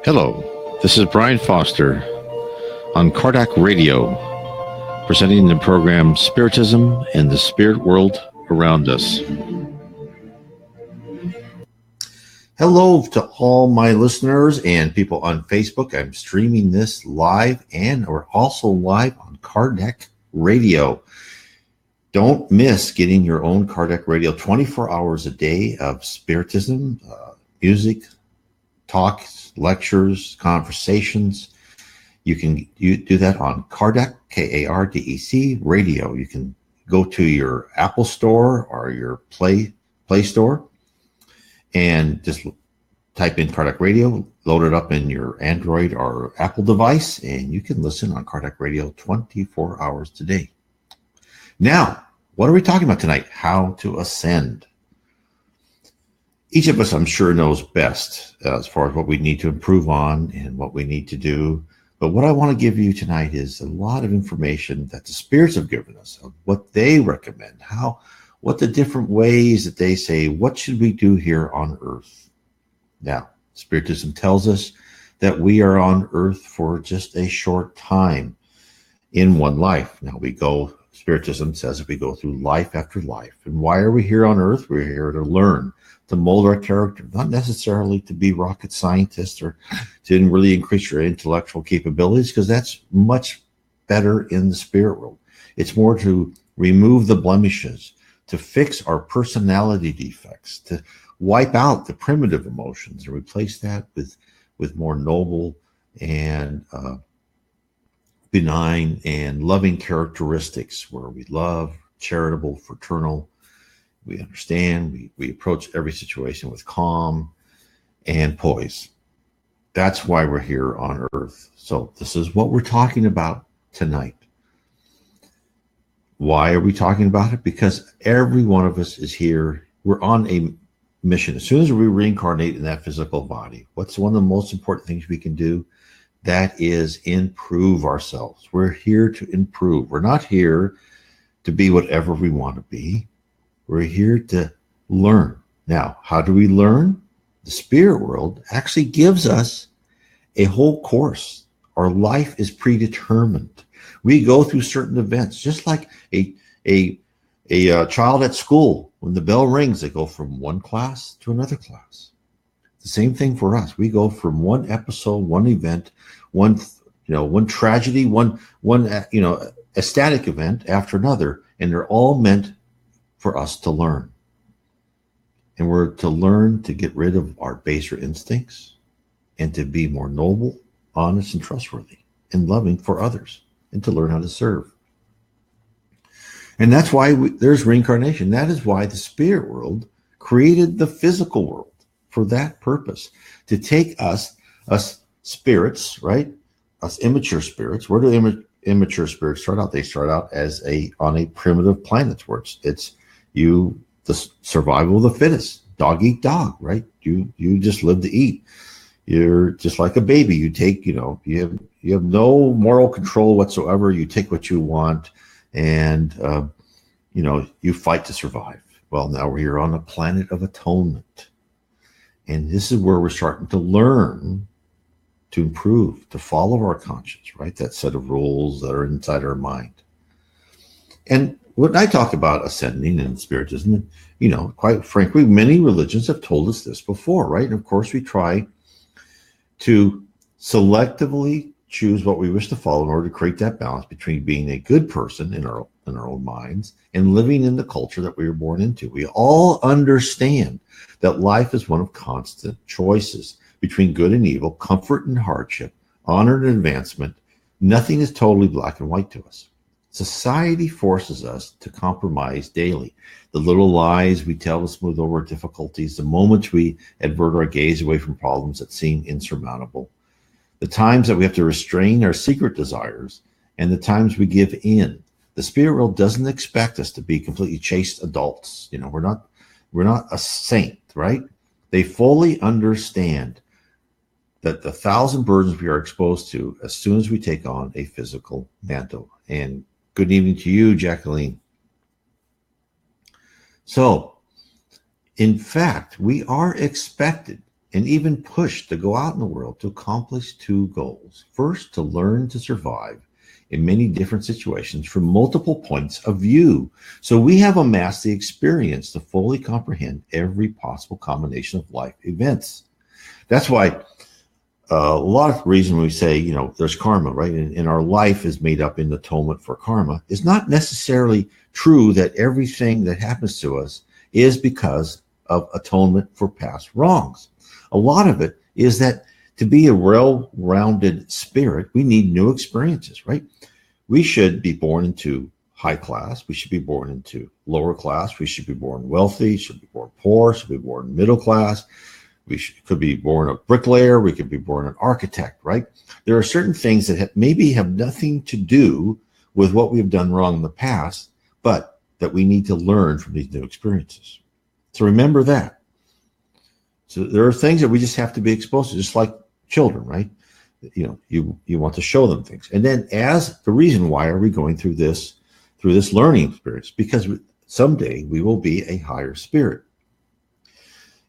Hello, this is Brian Foster on Kardec Radio, presenting the program Spiritism and the Spirit World Around Us. Hello to all my listeners and people on Facebook. I'm streaming this live, and we're also live on Kardec Radio. Don't miss getting your own Kardec Radio, 24 hours a day of Spiritism, music, talks, lectures, conversations. You can do that on Kardec, Kardec Radio. You can go to your Apple Store or your Play Store and just type in Kardec Radio, load it up in your Android or Apple device, and you can listen on Kardec Radio 24 hours a day. Now, what are we talking about tonight? How to ascend. Each of us, I'm sure, knows best as far as what we need to improve on and what we need to do. But what I want to give you tonight is a lot of information that the spirits have given us of what they recommend, what the different ways that they say, what should we do here on Earth? Now, Spiritism tells us that we are on Earth for just a short time in one life. Now Spiritism says that we go through life after life. And why are we here on Earth? We're here to learn, to mold our character, not necessarily to be rocket scientists or to really increase your intellectual capabilities, because that's much better in the spirit world. It's more to remove the blemishes, to fix our personality defects, to wipe out the primitive emotions and replace that with more noble and benign and loving characteristics, where we love, charitable, fraternal. We understand, we approach every situation with calm and poise. That's why we're here on Earth. So this is what we're talking about tonight. Why are we talking about it? Because every one of us is here. We're on a mission. As soon as we reincarnate in that physical body, what's one of the most important things we can do? That is improve ourselves. We're here to improve. We're not here to be whatever we want to be. We're here to learn. Now, how do we learn? The spirit world actually gives us a whole course. Our life is predetermined. We go through certain events, just like a child at school. When the bell rings, they go from one class to another class. The same thing for us. We go from one episode, one event, one tragedy, one ecstatic event after another, and they're all meant for us to learn. And we're to learn to get rid of our baser instincts and to be more noble, honest, and trustworthy and loving for others, and to learn how to serve. And that's why there's reincarnation. That is why the spirit world created the physical world, for that purpose, to take us spirits, right? Us immature spirits. Where do immature spirits start out? They start out on a primitive planet where it's the survival of the fittest, dog eat dog, right? You just live to eat. You're just like a baby. You take, you have no moral control whatsoever. You take what you want, and you fight to survive. Well, now we're here on a planet of atonement, and this is where we're starting to learn to improve, to follow our conscience, right? That set of rules that are inside our mind. And when I talk about ascending and spiritism, quite frankly, many religions have told us this before, right? And of course, we try to selectively choose what we wish to follow in order to create that balance between being a good person in our own minds and living in the culture that we were born into. We all understand that life is one of constant choices between good and evil, comfort and hardship, honor and advancement. Nothing is totally black and white to us. Society forces us to compromise daily. The little lies we tell to smooth over difficulties, the moments we avert our gaze away from problems that seem insurmountable, the times that we have to restrain our secret desires, and the times we give in. The spirit world doesn't expect us to be completely chaste adults. We're not a saint, right? They fully understand that the 1,000 burdens we are exposed to as soon as we take on a physical mantle. And good evening to you, Jacqueline. So, in fact, we are expected and even pushed to go out in the world to accomplish two goals. First, to learn to survive in many different situations from multiple points of view. So we have amassed the experience to fully comprehend every possible combination of life events. That's why a lot of the reason we say, there's karma, right? And our life is made up in atonement for karma is not necessarily true that everything that happens to us is because of atonement for past wrongs. A lot of it is that to be a well-rounded spirit, we need new experiences, right? We should be born into high class. We should be born into lower class. We should be born wealthy, should be born poor, should be born middle class. Could be born a bricklayer. We could be born an architect, right? There are certain things that maybe have nothing to do with what we've done wrong in the past, but that we need to learn from these new experiences. So remember that. So there are things that we just have to be exposed to, just like children, right? You want to show them things. And then as the reason why are we going through this learning experience? Because someday we will be a higher spirit.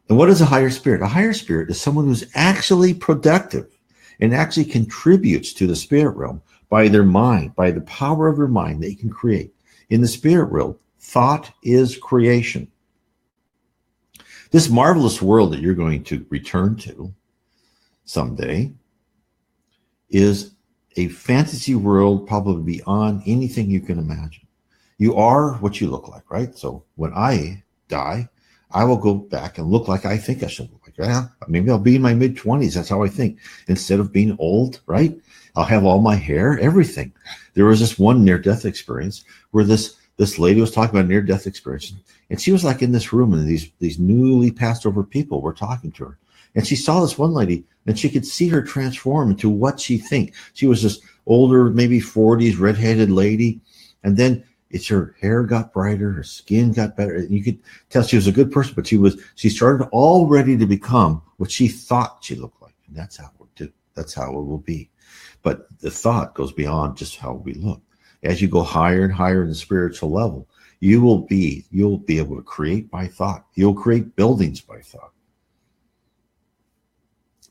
And what is a higher spirit? A higher spirit is someone who's actually productive and actually contributes to the spirit realm by their mind, by the power of their mind they can create. In the spirit realm, thought is creation. This marvelous world that you're going to return to someday is a fantasy world probably beyond anything you can imagine. You are what you look like, right? So when I die, I will go back and look like I think I should look like. Yeah, maybe I'll be in my mid-20s. That's how I think. Instead of being old, right? I'll have all my hair, everything. There was this one near-death experience where this lady was talking about near-death experience, and she was like in this room, and these newly passed over people were talking to her. And she saw this one lady, and she could see her transform into what she think. She was this older, maybe 40s, redheaded lady, and then her hair got brighter, her skin got better. And you could tell she was a good person, but she started already to become what she thought she looked like. And that's how it will do. That's how it will be. But the thought goes beyond just how we look. As you go higher and higher in the spiritual level, you'll be able to create by thought. You'll create buildings by thought.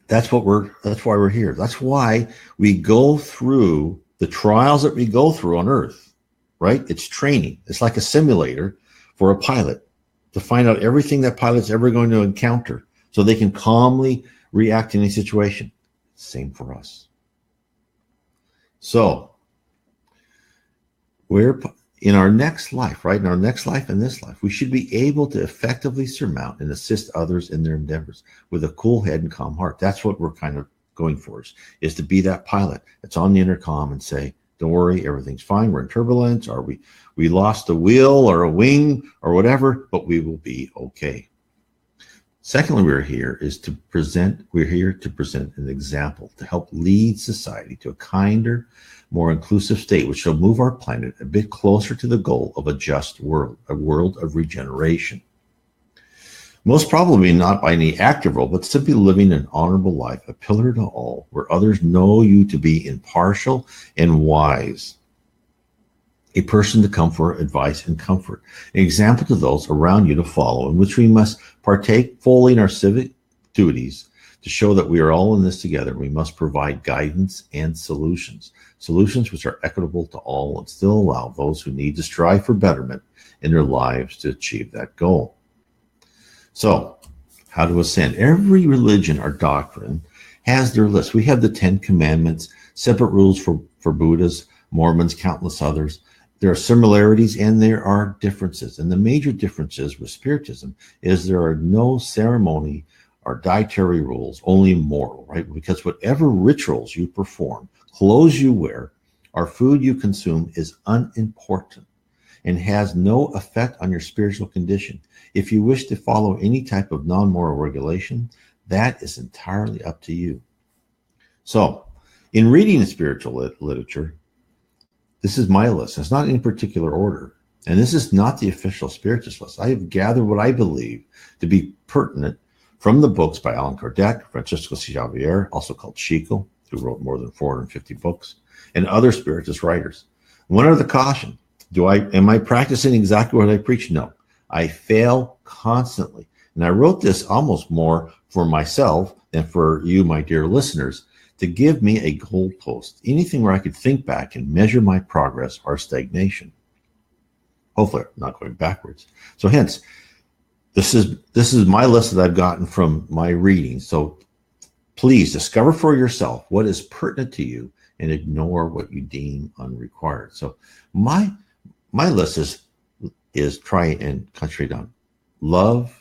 That's why we're here. That's why we go through the trials that we go through on Earth. Right? It's training. It's like a simulator for a pilot to find out everything that pilot's ever going to encounter so they can calmly react in any situation. Same for us. So we're in our next life, right? In our next life and this life, we should be able to effectively surmount and assist others in their endeavors with a cool head and calm heart. That's what we're kind of going for, is to be that pilot that's on the intercom and say, don't worry, everything's fine. We're in turbulence, or we lost a wheel or a wing or whatever, but we will be okay. Secondly, we're here to present an example to help lead society to a kinder, more inclusive state, which shall move our planet a bit closer to the goal of a just world, a world of regeneration. Most probably not by any active role, but simply living an honorable life, a pillar to all, where others know you to be impartial and wise, a person to come for advice and comfort, an example to those around you to follow, in which we must partake fully in our civic duties to show that we are all in this together. We must provide guidance and solutions which are equitable to all and still allow those who need to strive for betterment in their lives to achieve that goal. So, how to ascend? Every religion or doctrine has their list. We have the 10 Commandments, separate rules for Buddhists, Mormons, countless others. There are similarities and there are differences. And the major differences with Spiritism is there are no ceremony or dietary rules, only moral, right? Because whatever rituals you perform, clothes you wear, or food you consume is unimportant and has no effect on your spiritual condition. If you wish to follow any type of non-moral regulation, that is entirely up to you. So, in reading the spiritual literature, this is my list. It's not in any particular order. And this is not the official Spiritist list. I have gathered what I believe to be pertinent from the books by Allan Kardec, Francisco Xavier, also called Chico, who wrote more than 450 books, and other Spiritist writers. One other caution. Am I practicing exactly what I preach? No. I fail constantly. And I wrote this almost more for myself and for you, my dear listeners, to give me a goalpost, anything where I could think back and measure my progress or stagnation. Hopefully, I'm not going backwards. So hence, this is my list that I've gotten from my reading. So please discover for yourself what is pertinent to you and ignore what you deem unrequired. So my list is try and concentrate on love,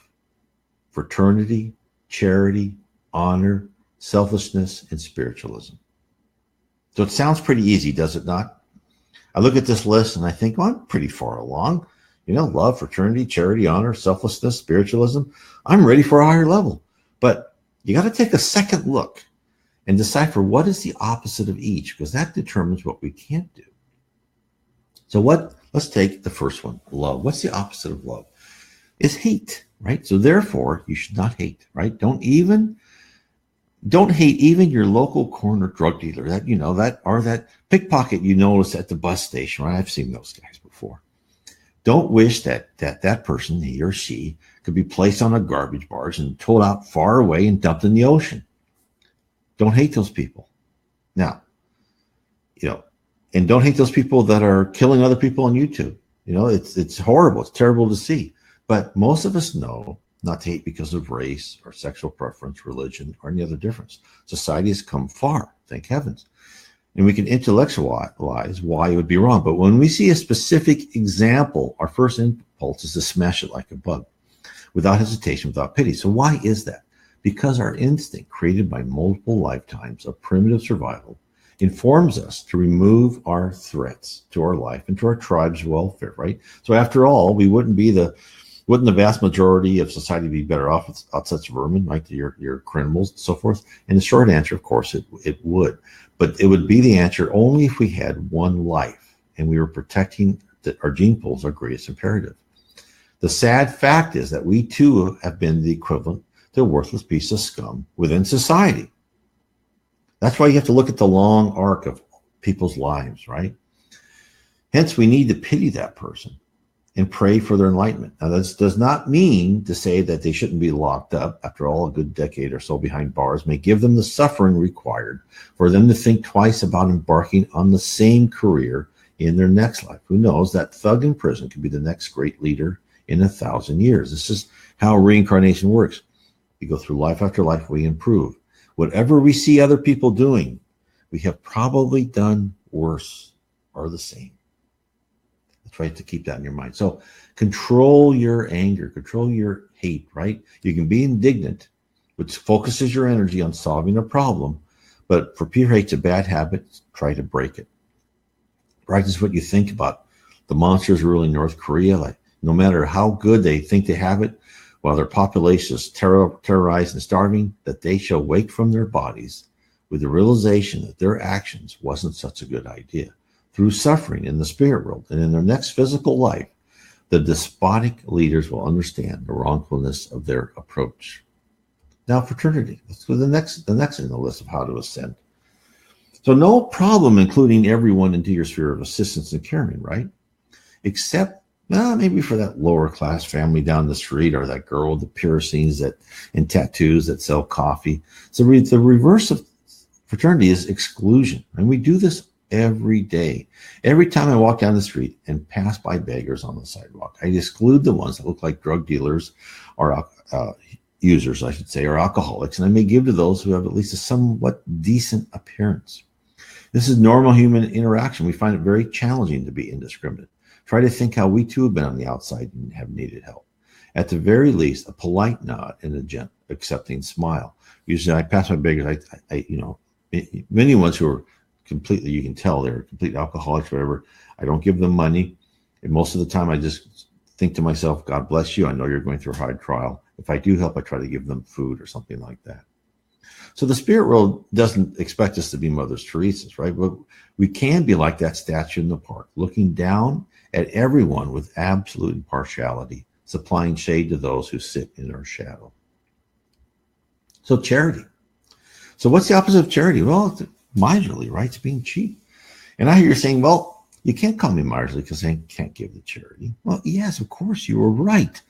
fraternity, charity, honor, selflessness, and spiritualism. So it sounds pretty easy, does it not? I look at this list and I think, well, I'm pretty far along. Love, fraternity, charity, honor, selflessness, spiritualism. I'm ready for a higher level. But you got to take a second look and decipher what is the opposite of each, because that determines what we can't do. So let's take the first one, love. What's the opposite of love? It's hate, right? So therefore, you should not hate, right? Don't hate even your local corner drug dealer, that pickpocket you notice at the bus station, right? I've seen those guys before. Don't wish that person, he or she, could be placed on a garbage barge and towed out far away and dumped in the ocean. Don't hate those people. Now, and don't hate those people that are killing other people on YouTube. It's horrible. It's terrible to see. But most of us know not to hate because of race or sexual preference, religion, or any other difference. Society has come far, thank heavens. And we can intellectualize why it would be wrong. But when we see a specific example, our first impulse is to smash it like a bug, without hesitation, without pity. So why is that? Because our instinct, created by multiple lifetimes of primitive survival, informs us to remove our threats to our life and to our tribe's welfare, right? So after all, wouldn't the vast majority of society be better off without such vermin, like your criminals and so forth? And the short answer, of course, it would. But it would be the answer only if we had one life and we were protecting our gene pool's our greatest imperative. The sad fact is that we too have been the equivalent to a worthless piece of scum within society. That's why you have to look at the long arc of people's lives, right? Hence, we need to pity that person and pray for their enlightenment. Now, this does not mean to say that they shouldn't be locked up. After all, a good decade or so behind bars may give them the suffering required for them to think twice about embarking on the same career in their next life. Who knows, that thug in prison could be the next great leader in 1,000 years. This is how reincarnation works. We go through life after life, we improve. Whatever we see other people doing, we have probably done worse or the same. That's right, to keep that in your mind. So control your anger, control your hate, right? You can be indignant, which focuses your energy on solving a problem. But for pure hate's a bad habit, try to break it. Practice what you think about the monsters ruling North Korea. Like, no matter how good they think they have it, while their population is terrorized and starving, that they shall wake from their bodies with the realization that their actions wasn't such a good idea. Through suffering in the spirit world and in their next physical life, the despotic leaders will understand the wrongfulness of their approach. Now, fraternity. Let's go to the next in the list of how to ascend. So no problem including everyone into your sphere of assistance and caring, right? Except maybe for that lower class family down the street, or that girl with the piercings and tattoos that sell coffee. So the reverse of fraternity is exclusion. And we do this every day. Every time I walk down the street and pass by beggars on the sidewalk, I exclude the ones that look like drug dealers or users, I should say, or alcoholics, and I may give to those who have at least a somewhat decent appearance. This is normal human interaction. We find it very challenging to be indiscriminate. Try to think how we too have been on the outside and have needed help. At the very least, a polite nod and a gentle, accepting smile. Usually I pass my beggars, many ones who are completely, you can tell they're complete alcoholics, whatever. I don't give them money. And most of the time I just think to myself, God bless you. I know you're going through a hard trial. If I do help, I try to give them food or something like that. So the spirit world doesn't expect us to be Mother Teresa's, right? But we can be like that statue in the park, looking down at everyone with absolute impartiality, supplying shade to those who sit in our shadow. So charity. So what's the opposite of charity? Well, it's miserly, right? It's being cheap. And I hear you saying, well, you can't call me miserly because I can't give the charity. Well, yes, of course, you were right.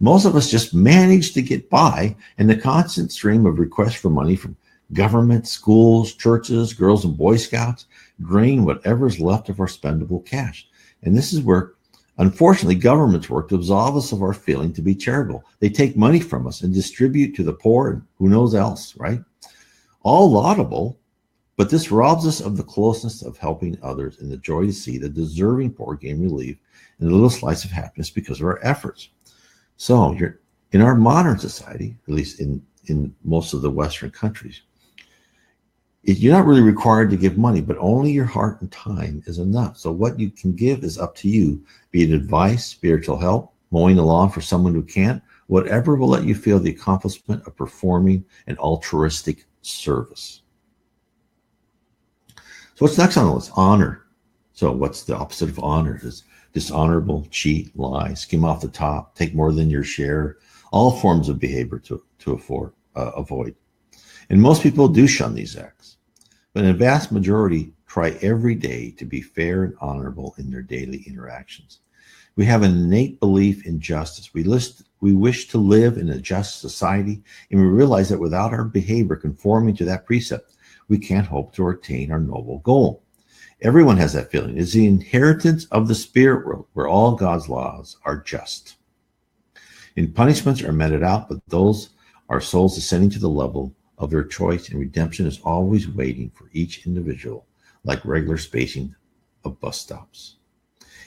Most of us just manage to get by, and the constant stream of requests for money from government, schools, churches, Girls and Boy Scouts drain whatever is left of our spendable cash. And this is where, unfortunately, governments work to absolve us of our feeling to be charitable. They take money from us and distribute to the poor and who knows else, right? All laudable, but this robs us of the closeness of helping others and the joy to see the deserving poor gain relief and a little slice of happiness because of our efforts. So in our modern society, at least in most of the Western countries, you're not really required to give money, but only your heart and time is enough. So what you can give is up to you, be it advice, spiritual help, mowing the lawn for someone who can't, whatever will let you feel the accomplishment of performing an altruistic service. So what's next on the list? Honor. So what's the opposite of honor? Is dishonorable, cheat, lie, skim off the top, take more than your share, all forms of behavior to avoid. And most people do shun these acts. But in a vast majority, try every day to be fair and honorable in their daily interactions. We have an innate belief in justice. We wish to live in a just society, and we realize that without our behavior conforming to that precept, we can't hope to attain our noble goal. Everyone has that feeling. It's the inheritance of the spirit world where all God's laws are just. And punishments are meted out, but those are souls ascending to the level of their choice, and redemption is always waiting for each individual, like regular spacing of bus stops.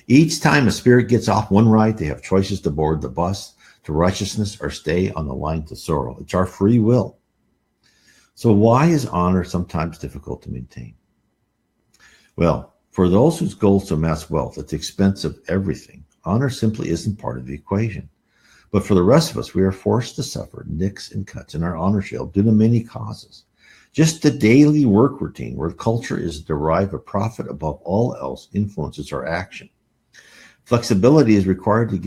Each time a spirit gets off one ride, they have choices to board the bus to righteousness or stay on the line to sorrow. It's our free will. So why is honor sometimes difficult to maintain? Well, for those whose goal is to amass wealth at the expense of everything, honor simply isn't part of the equation. But for the rest of us, we are forced to suffer nicks and cuts in our honor shield due to many causes. Just the daily work routine where culture is derived of profit above all else influences our action. Flexibility is required to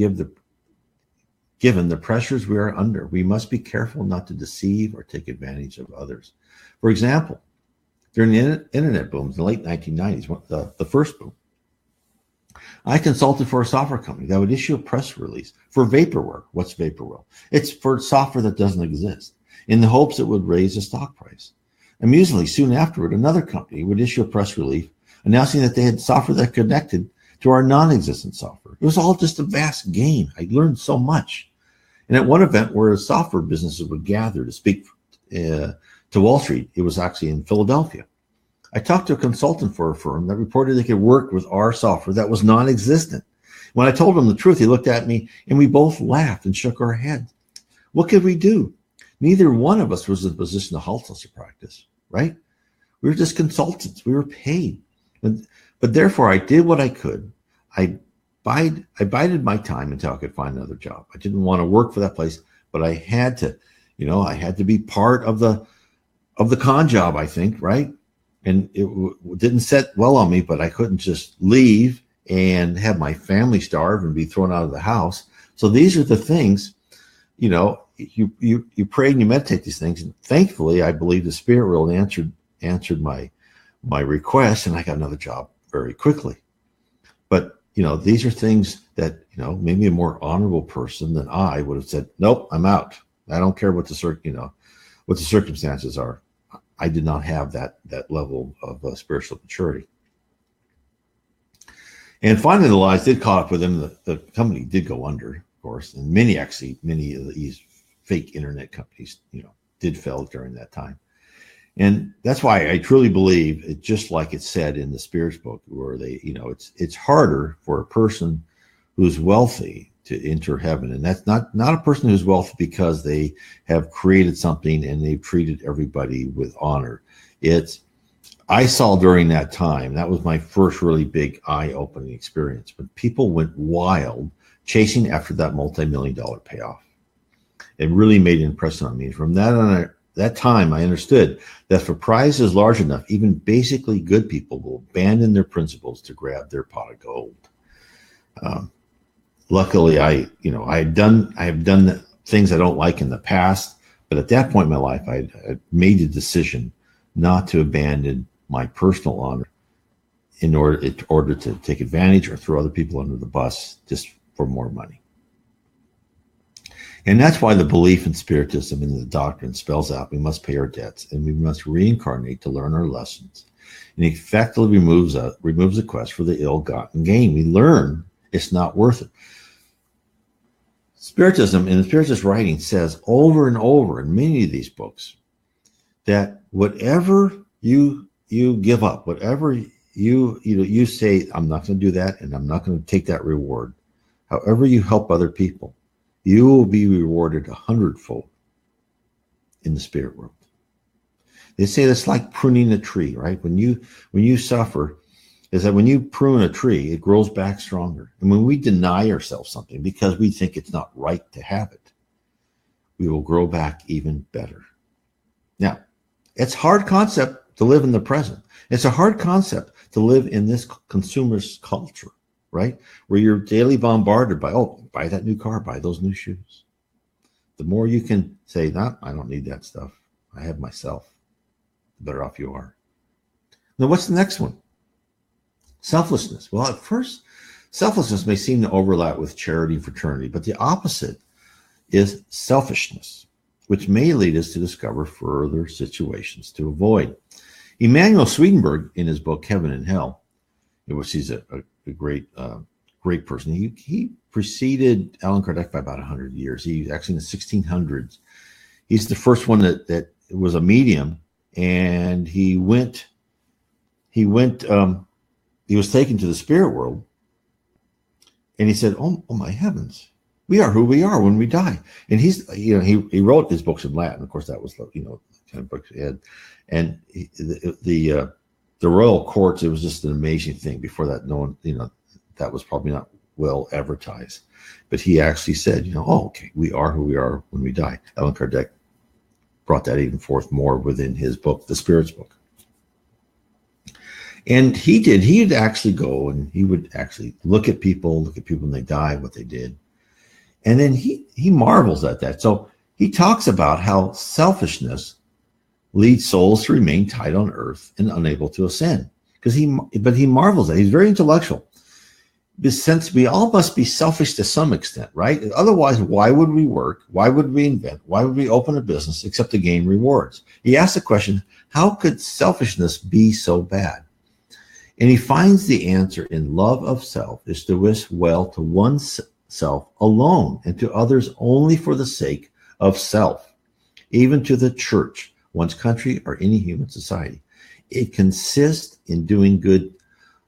given the pressures we are under. We must be careful not to deceive or take advantage of others. For example, during the internet booms in the late 1990s, the first boom, I consulted for a software company that would issue a press release for vaporware. What's vaporware? It's for software that doesn't exist, in the hopes it would raise the stock price. Amusingly, soon afterward, another company would issue a press release announcing that they had software that connected to our non-existent software. It was all just a vast game. I learned so much. And at one event where software businesses would gather to speak to Wall Street, it was actually in Philadelphia, I talked to a consultant for a firm that reported they could work with our software that was non-existent. When I told him the truth, he looked at me and we both laughed and shook our heads. What could we do? Neither one of us was in a position to halt us to practice, right? We were just consultants. We were paid. But therefore, I did what I could. I bided my time until I could find another job. I didn't want to work for that place, but I had to, I had to be part of the con job, I think, right? And it didn't set well on me, but I couldn't just leave and have my family starve and be thrown out of the house. So these are the things, you pray and you meditate these things. And thankfully, I believe the spirit world answered my request, and I got another job very quickly. But, these are things that, maybe a more honorable person than I would have said, nope, I'm out. I don't care what the circumstances are. I did not have that level of spiritual maturity. And finally, the lies did caught up with them. The company did go under, of course, and many of these fake internet companies, did fail during that time. And that's why I truly believe it, just like it said in the Spirits book, where they, it's harder for a person who's wealthy to enter heaven. And that's not a person who's wealthy because they have created something and they've treated everybody with honor. I saw during that time, that was my first really big eye-opening experience, but people went wild chasing after that multi-million-dollar payoff. It really made an impression on me. From that time, I understood that if a prize is large enough, even basically good people will abandon their principles to grab their pot of gold. Luckily, I have done things I don't like in the past, but at that point in my life, I made the decision not to abandon my personal honor in order to take advantage or throw other people under the bus just for more money. And that's why the belief in Spiritism and the doctrine spells out we must pay our debts and we must reincarnate to learn our lessons. And effectively removes the quest for the ill-gotten gain. We learn it's not worth it. Spiritism, in the Spiritist writing, says over and over in many of these books that whatever you give up, whatever you say, I'm not going to do that and I'm not going to take that reward. However you help other people, you will be rewarded 100-fold in the spirit world. They say it's like pruning a tree, right? When you suffer, is that when you prune a tree, it grows back stronger. And when we deny ourselves something because we think it's not right to have it, we will grow back even better. Now, it's a hard concept to live in the present. It's a hard concept to live in this consumerist culture, right? Where you're daily bombarded by, oh, buy that new car, buy those new shoes. The more you can say, no, I don't need that stuff. I have myself. The better off you are. Now, what's the next one? Selflessness. Well, at first, selflessness may seem to overlap with charity and fraternity, but the opposite is selfishness, which may lead us to discover further situations to avoid. Emanuel Swedenborg, in his book Heaven and Hell, in which he's a great person, he preceded Allan Kardec by about 100 years. He actually in the 1600s. He's the first one that was a medium, and he was taken to the spirit world, and he said, "Oh my heavens, we are who we are when we die." And he wrote his books in Latin. Of course, that was kind of books he had, and the royal courts. It was just an amazing thing. Before that, no one, that was probably not well advertised, but he actually said, "Oh, okay, we are who we are when we die." Allan Kardec brought that even forth more within his book, The Spirit's Book. And he'd actually go and he would actually look at people when they died, what they did. And then he marvels at that. So he talks about how selfishness leads souls to remain tied on earth and unable to ascend. But he marvels at it. He's very intellectual. Since we all must be selfish to some extent, right? Otherwise, why would we work? Why would we invent? Why would we open a business except to gain rewards? He asks the question, how could selfishness be so bad? And he finds the answer in love of self is to wish well to oneself alone and to others only for the sake of self, even to the church, one's country, or any human society. It consists in doing good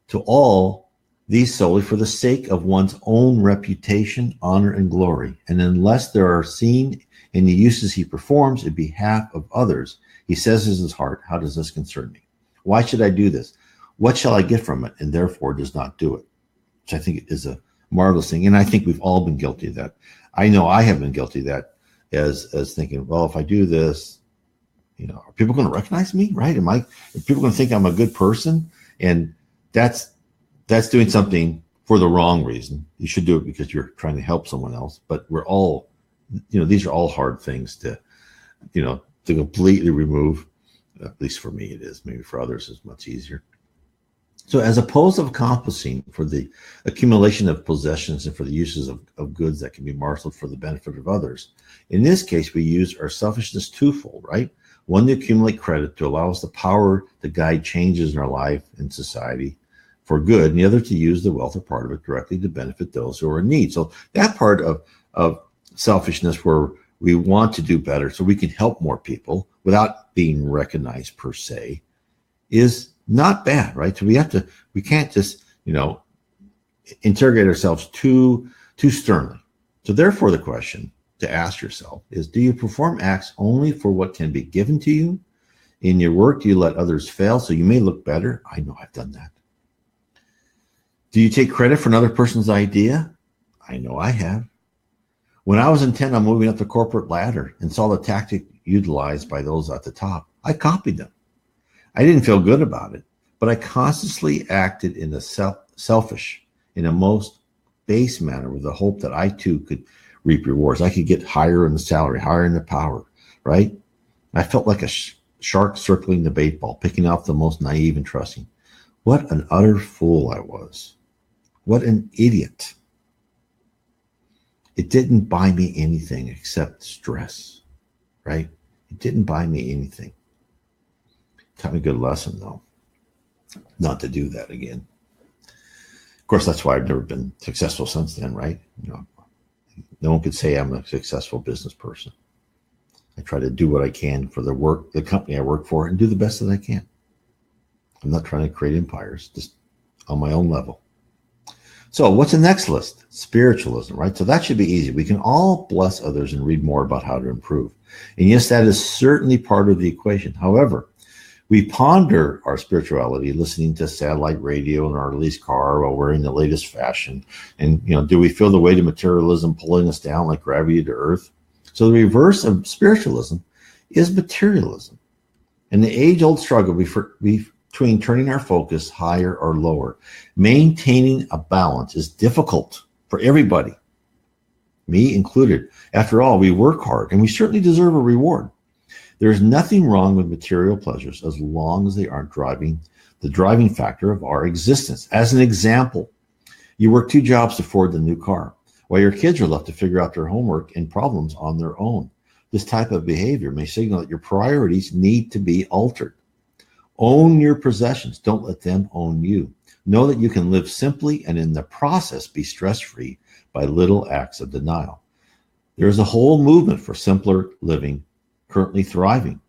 to all these solely for the sake of one's own reputation, honor, and glory. And unless there are seen in the uses he performs in behalf of others, he says in his heart, how does this concern me? Why should I do this? What shall I get from it? And therefore does not do it, which I think is a marvelous thing. And I think we've all been guilty of that. I know I have been guilty of that as thinking, well, if I do this, are people going to recognize me, right? Are people going to think I'm a good person? And that's doing something for the wrong reason. You should do it because you're trying to help someone else. But we're all, these are all hard things to completely remove. At least for me it is. Maybe for others it's much easier. So as opposed to accomplishing for the accumulation of possessions and for the uses of goods that can be marshaled for the benefit of others, in this case, we use our selfishness twofold, right? One, to accumulate credit to allow us the power to guide changes in our life and society for good, and the other to use the wealth or part of it directly to benefit those who are in need. So that part of selfishness where we want to do better so we can help more people without being recognized per se is not bad, right? So we can't just, interrogate ourselves too sternly. So therefore the question to ask yourself is, do you perform acts only for what can be given to you? In your work, do you let others fail so you may look better? I know I've done that. Do you take credit for another person's idea? I know I have. When I was intent on moving up the corporate ladder and saw the tactic utilized by those at the top, I copied them. I didn't feel good about it, but I consciously acted in a selfish, in a most base manner with the hope that I too could reap rewards. I could get higher in the salary, higher in the power, right? I felt like a shark circling the bait ball, picking off the most naive and trusting. What an utter fool I was. What an idiot. It didn't buy me anything except stress, right? It didn't buy me anything. Taught me a good lesson, though, not to do that again. Of course, that's why I've never been successful since then, right? No one could say I'm a successful business person. I try to do what I can for the company I work for, and do the best that I can. I'm not trying to create empires, just on my own level. So what's the next list? Spiritualism, right? So that should be easy. We can all bless others and read more about how to improve. And yes, that is certainly part of the equation. However, we ponder our spirituality listening to satellite radio in our leased car while wearing the latest fashion. And, do we feel the weight of materialism pulling us down like gravity to earth? So the reverse of spiritualism is materialism. And the age-old struggle between turning our focus higher or lower, maintaining a balance, is difficult for everybody, me included. After all, we work hard and we certainly deserve a reward. There's nothing wrong with material pleasures as long as they aren't the driving factor of our existence. As an example, you work 2 jobs to afford the new car, while your kids are left to figure out their homework and problems on their own. This type of behavior may signal that your priorities need to be altered. Own your possessions. Don't let them own you. Know that you can live simply and in the process be stress-free by little acts of denial. There is a whole movement for simpler living currently thriving,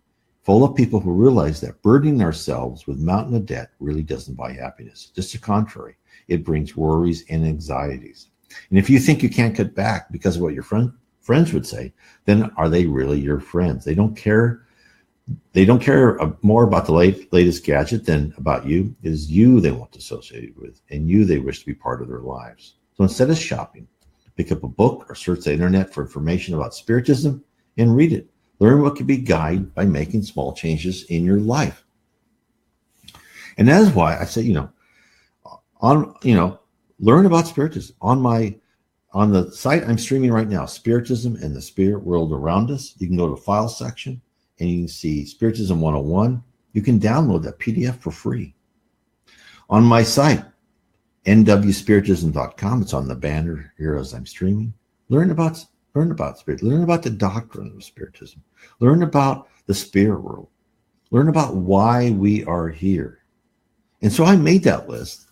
full of people who realize that burdening ourselves with a mountain of debt really doesn't buy happiness. Just the contrary, it brings worries and anxieties. And if you think you can't cut back because of what your friends would say, then are they really your friends? They don't care. They don't care more about the latest gadget than about you. It is you they want to associate with, and you they wish to be part of their lives. So instead of shopping, pick up a book or search the internet for information about Spiritism and read it. Learn what can be guided by making small changes in your life. And that is why I say, learn about Spiritism on the site I'm streaming right now, Spiritism and the Spirit World Around Us. You can go to the file section and you can see Spiritism 101. You can download that PDF for free. On my site, nwspiritism.com, it's on the banner here as I'm streaming. Learn about Spirit. Learn about the doctrine of Spiritism. Learn about the spirit world. Learn about why we are here. And so I made that list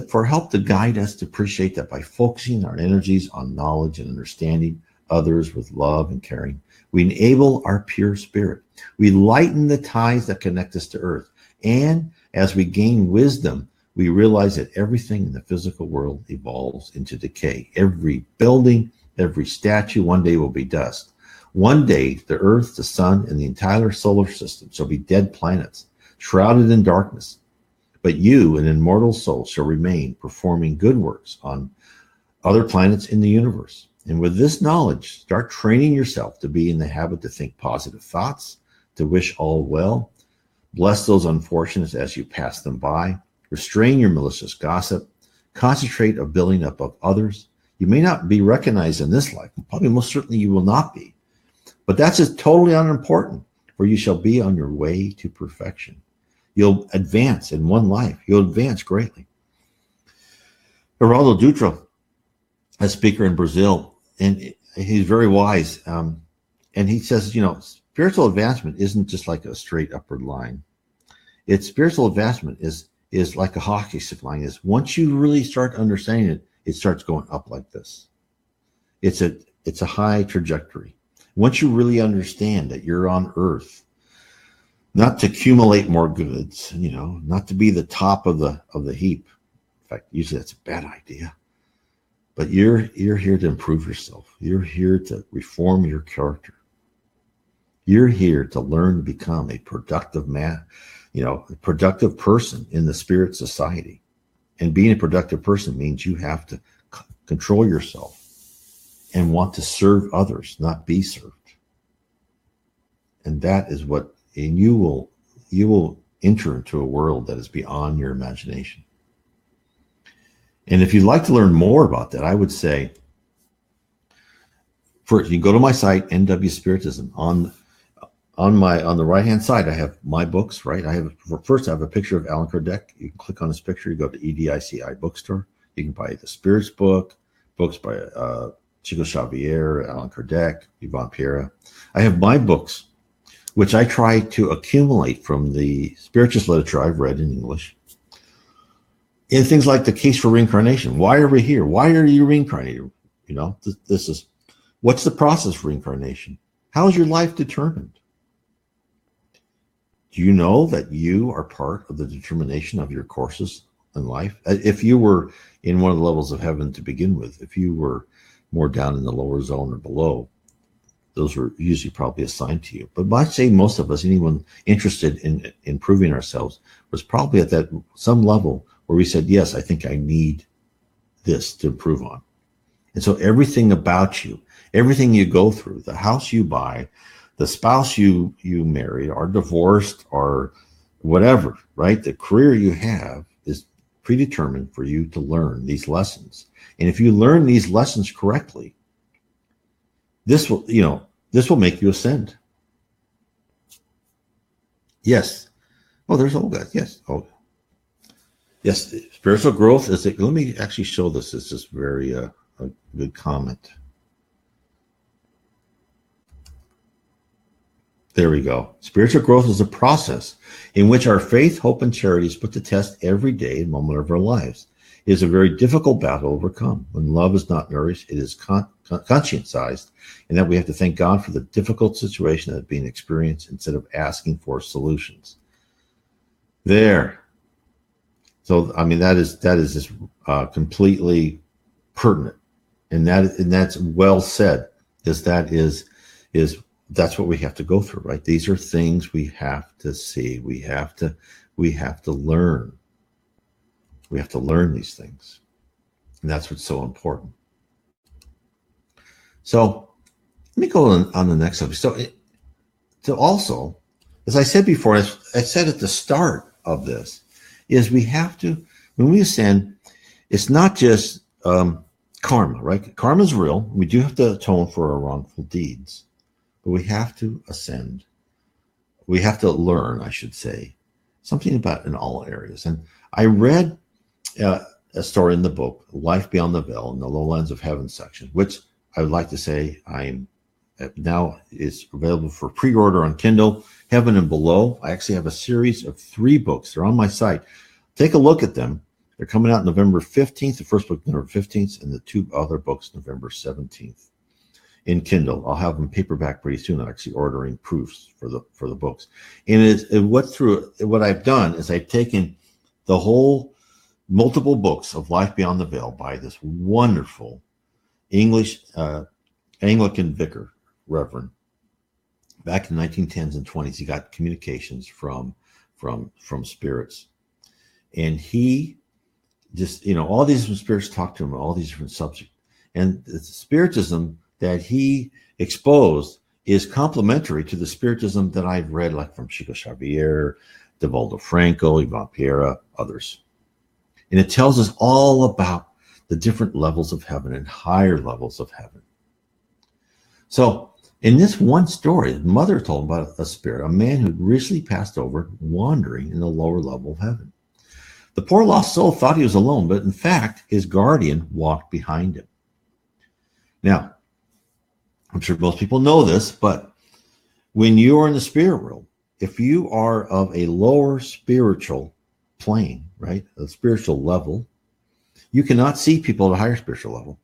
for help to guide us to appreciate that by focusing our energies on knowledge and understanding others with love and caring, we enable our pure spirit. We lighten the ties that connect us to earth. And as we gain wisdom, we realize that everything in the physical world evolves into decay. Every building, every statue one day will be dust. One day, the earth, the sun, and the entire solar system shall be dead planets, shrouded in darkness. But you, an immortal soul, shall remain performing good works on other planets in the universe. And with this knowledge, start training yourself to be in the habit to think positive thoughts, to wish all well, bless those unfortunates as you pass them by, restrain your malicious gossip, concentrate on building up of others. You may not be recognized in this life. Probably most certainly you will not be. But that's just totally unimportant, for you shall be on your way to perfection. You'll advance in one life. You'll advance greatly. Geraldo Dutra, a speaker in Brazil, and he's very wise. And he says, spiritual advancement isn't just like a straight upward line. It's spiritual advancement is like a hockey stick line. Is once you really start understanding it, it starts going up like this. It's a high trajectory. Once you really understand that you're on earth, not to accumulate more goods, not to be the top of the heap. In fact, usually that's a bad idea. But you're here to improve yourself. You're here to reform your character. You're here to learn to become a productive man, a productive person in the spirit society. And being a productive person means you have to control yourself and want to serve others, not be served. And that is and you will enter into a world that is beyond your imagination. And if you'd like to learn more about that, I would say, first, you can go to my site, NW Spiritism. On the right-hand side, I have my books, right? I have a picture of Allan Kardec. You can click on this picture. You go to EDICI bookstore. You can buy the Spirits book, books by Chico Xavier, Allan Kardec, Yvonne Pereira. I have my books, which I try to accumulate from the spiritualist literature I've read in English, in things like the case for reincarnation. Why are we here? Why are you reincarnated? You know, this is, what's the process for reincarnation? How is your life determined? Do you know that you are part of the determination of your courses in life? If you were in one of the levels of heaven to begin with, if you were more down in the lower zone or below, those were usually probably assigned to you. But I'd say most of us, anyone interested in improving ourselves, was probably at that some level where we said, yes, I think I need this to improve on. And so everything about you, everything you go through, the house you buy, the spouse you married, or divorced, or whatever, right? The career you have is predetermined for you to learn these lessons. And if you learn these lessons correctly, this will, this will make you ascend. Yes. Oh, there's Olga. Yes. Oh, yes. Spiritual growth is. Let me actually show this. It's just very a good comment. There we go. Spiritual growth is a process in which our faith, hope, and charity is put to test every day and moment of our lives. It is a very difficult battle to overcome. When love is not nourished, it is conscientized, and that we have to thank God for the difficult situation that is being experienced instead of asking for solutions. There. So, I mean, that is just completely pertinent, and that's well said. Because that's what we have to go through, right? These are things we have to see. We have to learn. We have to learn these things. And that's what's so important. So let me go on the next subject. So also, as I said before, as I said at the start of this, is we have to, when we ascend, it's not just karma, right? Karma is real. We do have to atone for our wrongful deeds. But we have to ascend. We have to learn, I should say, something about in all areas. And I read a story in the book, Life Beyond the Veil, in the Lowlands of Heaven section, which I would like to say now is available for pre-order on Kindle, Heaven and Below. I actually have a series of 3 books. They're on my site. Take a look at them. They're coming out November 15th, the first book November 15th, and the 2 other books November 17th. In Kindle. I'll have them paperback pretty soon. I'm actually ordering proofs for the books. And what I've done is I've taken the whole multiple books of Life Beyond the Veil by this wonderful English Anglican vicar, Reverend. Back in the 1910s and 20s, he got communications from spirits. And he just, all these different spirits talked to him on all these different subjects. And the Spiritism that he exposed is complementary to the Spiritism that I've read, like from Chico Xavier, Divaldo Franco, Yvonne Pereira, others. And it tells us all about the different levels of heaven and higher levels of heaven. So in this one story, the mother told him about a spirit, a man who recently passed over, wandering in the lower level of heaven. The poor lost soul thought he was alone, but in fact, his guardian walked behind him. Now, I'm sure most people know this, but when you are in the spirit world, if you are of a lower spiritual plane, right, a spiritual level, you cannot see people at a higher spiritual level.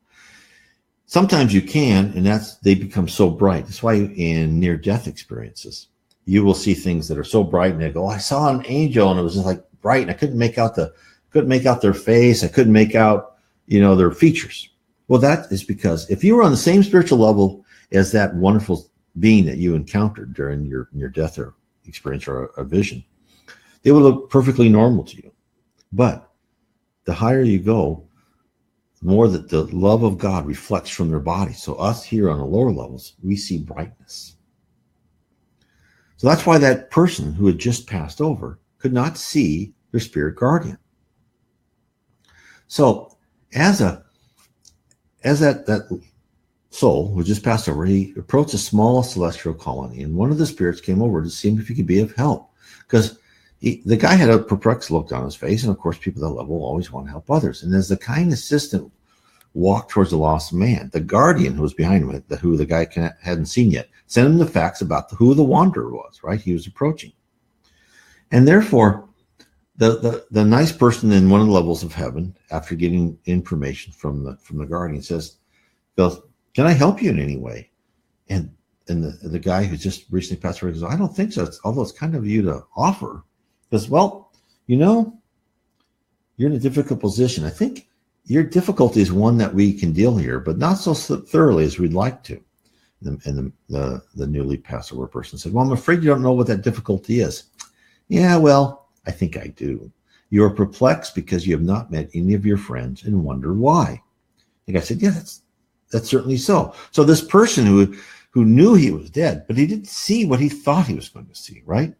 Sometimes you can, and they become so bright. That's why in near-death experiences, you will see things that are so bright, and they go, I saw an angel, and it was just like bright, and I couldn't make out their face, I couldn't make out, their features. Well, that is because if you were on the same spiritual level as that wonderful being that you encountered during your death or experience or a vision, they will look perfectly normal to you. But the higher you go, the more that the love of God reflects from their body. So us here on the lower levels, we see brightness. So that's why that person who had just passed over could not see their spirit guardian. So as that soul who just passed over, he approached a small celestial colony, and one of the spirits came over to see if he could be of help, because the guy had a perplexed look on his face, and of course people at that level always want to help others. And as the kind assistant walked towards the lost man. The guardian who was behind him, who the guy hadn't seen yet, sent him the facts about who the wanderer was, right? He was approaching. And therefore, the nice person in one of the levels of heaven, after getting information from the guardian, goes, can I help you in any way? And the guy who just recently passed away goes, I don't think so. Although it's kind of you to offer. Goes, well, you're in a difficult position. I think your difficulty is one that we can deal here, but not so thoroughly as we'd like to. And the newly passed over person said, well, I'm afraid you don't know what that difficulty is. Yeah, well, I think I do. You are perplexed because you have not met any of your friends and wonder why. The guy said, yeah, that's certainly so. So this person who knew he was dead, but he didn't see what he thought he was going to see, right?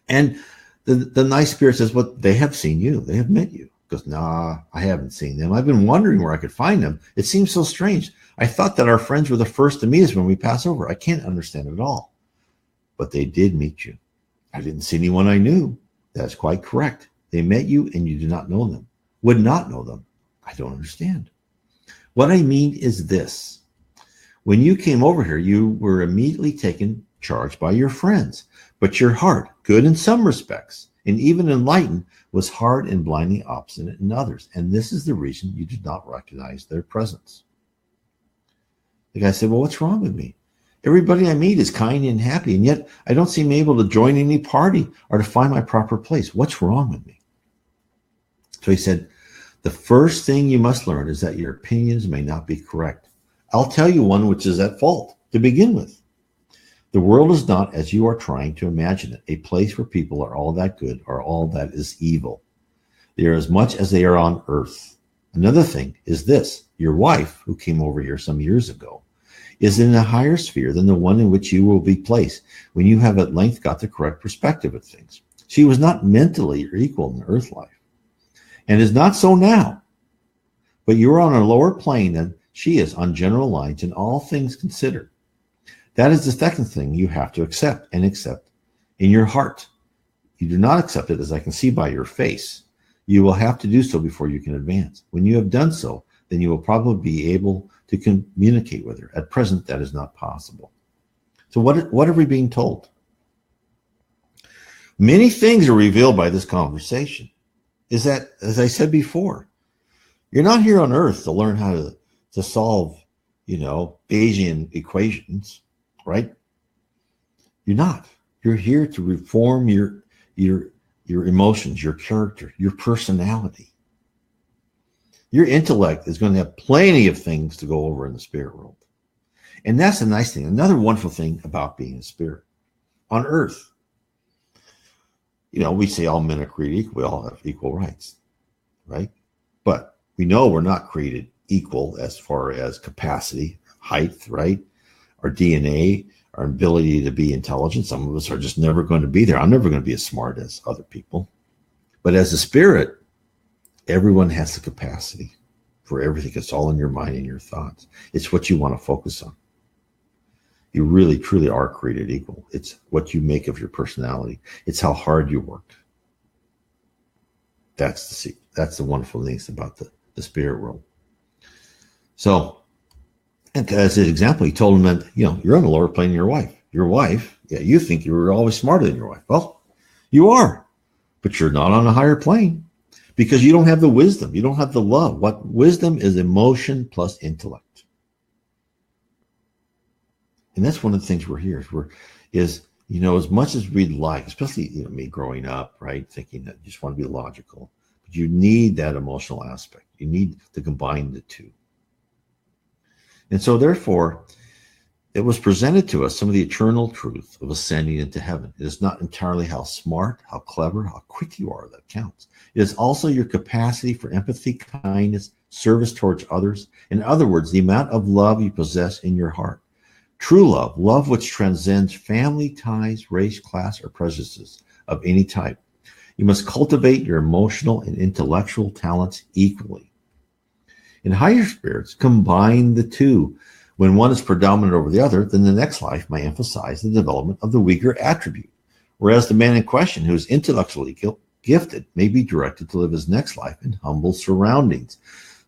And the nice spirit says, well, they have seen you. They have met you. He goes, nah, I haven't seen them. I've been wondering where I could find them. It seems so strange. I thought that our friends were the first to meet us when we pass over. I can't understand it at all. But they did meet you. I didn't see anyone I knew. That's quite correct. They met you and you did not know them. Would not know them. I don't understand. What I mean is this. When you came over here, you were immediately taken charge by your friends. But your heart, good in some respects, and even enlightened, was hard and blindly obstinate in others. And this is the reason you did not recognize their presence. The guy said, well, what's wrong with me? Everybody I meet is kind and happy, and yet I don't seem able to join any party or to find my proper place. What's wrong with me? So he said, the first thing you must learn is that your opinions may not be correct. I'll tell you one which is at fault to begin with. The world is not as you are trying to imagine it, a place where people are all that good or all that is evil. They are as much as they are on earth. Another thing is this. Your wife, who came over here some years ago, is in a higher sphere than the one in which you will be placed when you have at length got the correct perspective of things. She was not mentally your equal in earth life, and is not so now. But you are on a lower plane than she is on general lines in all things considered. That is the second thing you have to accept, and accept in your heart. You do not accept it, as I can see by your face. You will have to do so before you can advance. When you have done so, then you will probably be able to communicate with her. At present, that is not possible. So what are we being told? Many things are revealed by this conversation. Is that, as I said before, you're not here on earth to learn how to solve, Bayesian equations, right? You're not. You're here to reform your emotions, your character, your personality. Your intellect is going to have plenty of things to go over in the spirit world. And that's a nice thing. Another wonderful thing about being a spirit. On earth, we say all men are created equal. We all have equal rights, right? But we know we're not created equal as far as capacity, height, right? Our DNA, our ability to be intelligent. Some of us are just never going to be there. I'm never going to be as smart as other people. But as a spirit, everyone has the capacity for everything. It's all in your mind and your thoughts. It's what you want to focus on. You really, truly are created equal. It's what you make of your personality. It's how hard you work. That's the wonderful things about the spirit world. So, and as an example, he told him that, you're on a lower plane than your wife. Your wife, you think you were always smarter than your wife. Well, you are, but you're not on a higher plane. Because you don't have the wisdom. You don't have the love. What wisdom is emotion plus intellect. And that's one of the things we're here is as much as we'd like, especially me growing up, right, thinking that you just want to be logical, but you need that emotional aspect. You need to combine the two. And so therefore, it was presented to us some of the eternal truth of ascending into heaven. It is not entirely how smart, how clever, how quick you are that counts. It is also your capacity for empathy, kindness, service towards others. In other words, the amount of love you possess in your heart. True love which transcends family ties, race, class, or prejudices of any type. You must cultivate your emotional and intellectual talents equally. In higher spirits, combine the two. When one is predominant over the other, then the next life may emphasize the development of the weaker attribute, whereas the man in question who is intellectually gifted may be directed to live his next life in humble surroundings,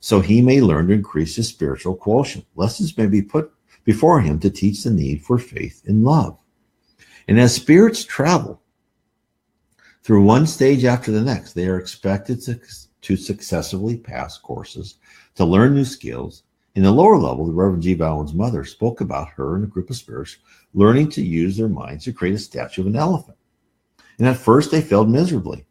so he may learn to increase his spiritual quotient. Lessons may be put before him to teach the need for faith and love. And as spirits travel through one stage after the next, they are expected to successively pass courses, to learn new skills. In the lower level, the Reverend G. Bowen's mother spoke about her and a group of spirits learning to use their minds to create a statue of an elephant. And at first they failed miserably,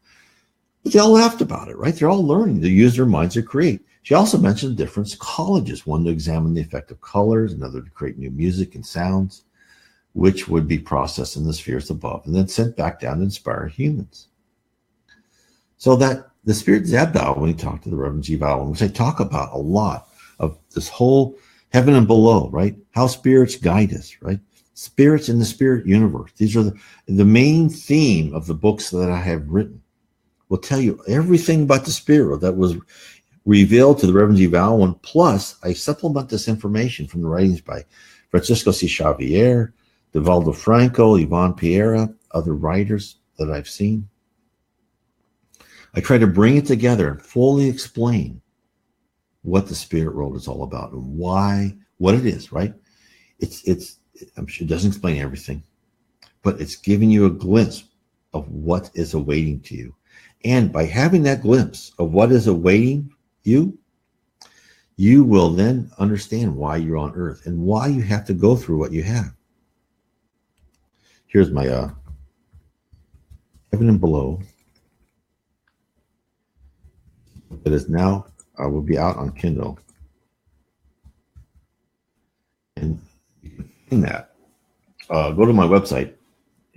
but they all laughed about it, right? They're all learning to use their minds to create. She also mentioned different colleges, one to examine the effect of colors, another to create new music and sounds, which would be processed in the spheres above and then sent back down to inspire humans. So that the spirit Zabdal, when he talked to the Reverend G. Bowen, which I talk about a lot of this whole heaven and below, right? How spirits guide us, right? Spirits in the spirit universe. These are the main theme of the books that I have written. Will tell you everything about the spirit that was revealed to the Reverend G. Bowen. Plus, I supplement this information from the writings by Francisco C. Xavier, Divaldo Franco, Yvonne Piera, other writers that I've seen. I try to bring it together and fully explain what the spirit world is all about and why, what it is, right? I'm sure it doesn't explain everything, but it's giving you a glimpse of what is awaiting to you. And by having that glimpse of what is awaiting you, you will then understand why you're on earth and why you have to go through what you have. Here's my Heaven and Below. It is now, will be out on Kindle. And you can find that. Go to my website,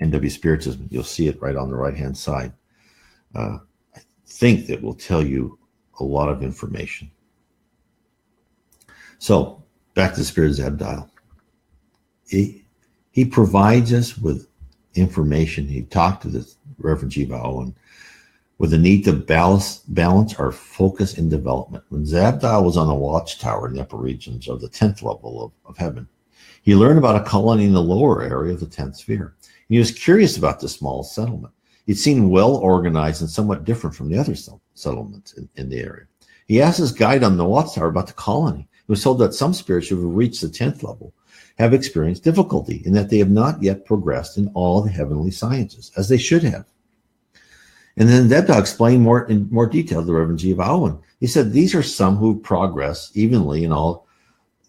NW Spiritism. You'll see it right on the right-hand side. I think that will tell you a lot of information. So, back to the Spirit Zabdial. He provides us with information. He talked to the Reverend G. Bowen with the need to balance our focus and development. When Zabdial was on a watchtower in the upper regions of the 10th level of heaven, he learned about a colony in the lower area of the 10th sphere. He was curious about the small settlement. It seemed well organized and somewhat different from the other settlements in the area. He asked his guide on the watchtower about the colony. He was told that some spirits who have reached the 10th level have experienced difficulty in that they have not yet progressed in all the heavenly sciences, as they should have. And then Zabdial explained in more detail to the Reverend G. Bowen. He said, these are some who progress evenly in all.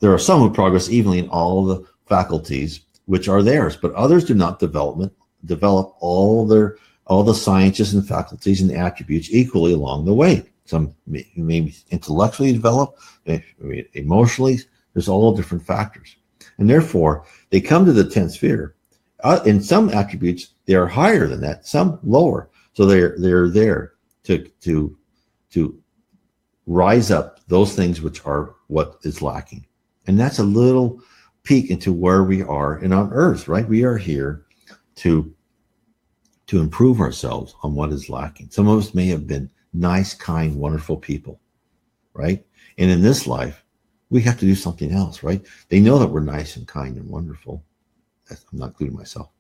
There are some who progress evenly in all the faculties which are theirs, but others do not develop all the sciences and faculties and attributes equally along the way. Some may intellectually develop, maybe emotionally. There's all different factors. And therefore, they come to the 10th sphere. In some attributes, they are higher than that, some lower. So they're there to rise up those things which are what is lacking. And that's a little peek into where we are and on earth, right? We are here to improve ourselves on what is lacking. Some of us may have been nice, kind, wonderful people, right? And in this life, we have to do something else, right? They know that we're nice and kind and wonderful. I'm not including myself.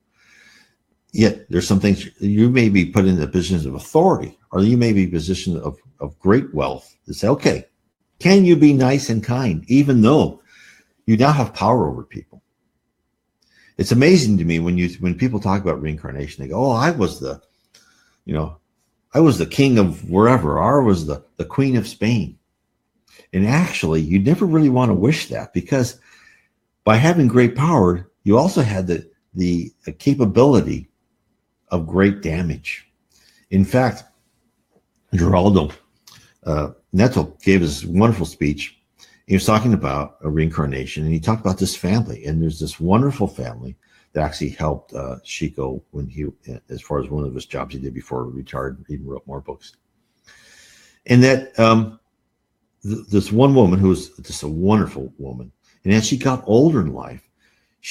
Yet there's some things you may be put in the positions of authority, or you may be in a position of great wealth to say, okay, can you be nice and kind, even though you now have power over people? It's amazing to me when people talk about reincarnation, they go, oh, I was the king of wherever, or I was the queen of Spain. And actually, you never really want to wish that, because by having great power, you also had the capability of great damage. In fact, Geraldo Neto gave this wonderful speech. He was talking about a reincarnation, and he talked about this family. And there's this wonderful family that actually helped Chico when as far as one of his jobs he did before he retired, even wrote more books. And that this one woman who was just a wonderful woman, and as she got older in life,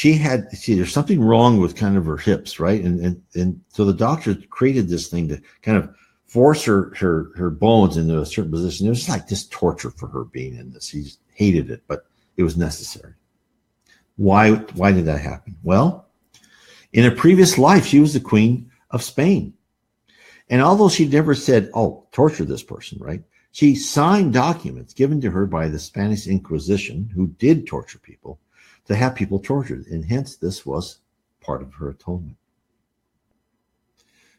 there's something wrong with kind of her hips, right? And so the doctor created this thing to kind of force her bones into a certain position. It was like this torture for her being in this. She hated it, but it was necessary. Why did that happen? Well, in a previous life, she was the queen of Spain. And although she never said, oh, torture this person, right? She signed documents given to her by the Spanish Inquisition, who did torture people, to have people tortured. And hence, this was part of her atonement.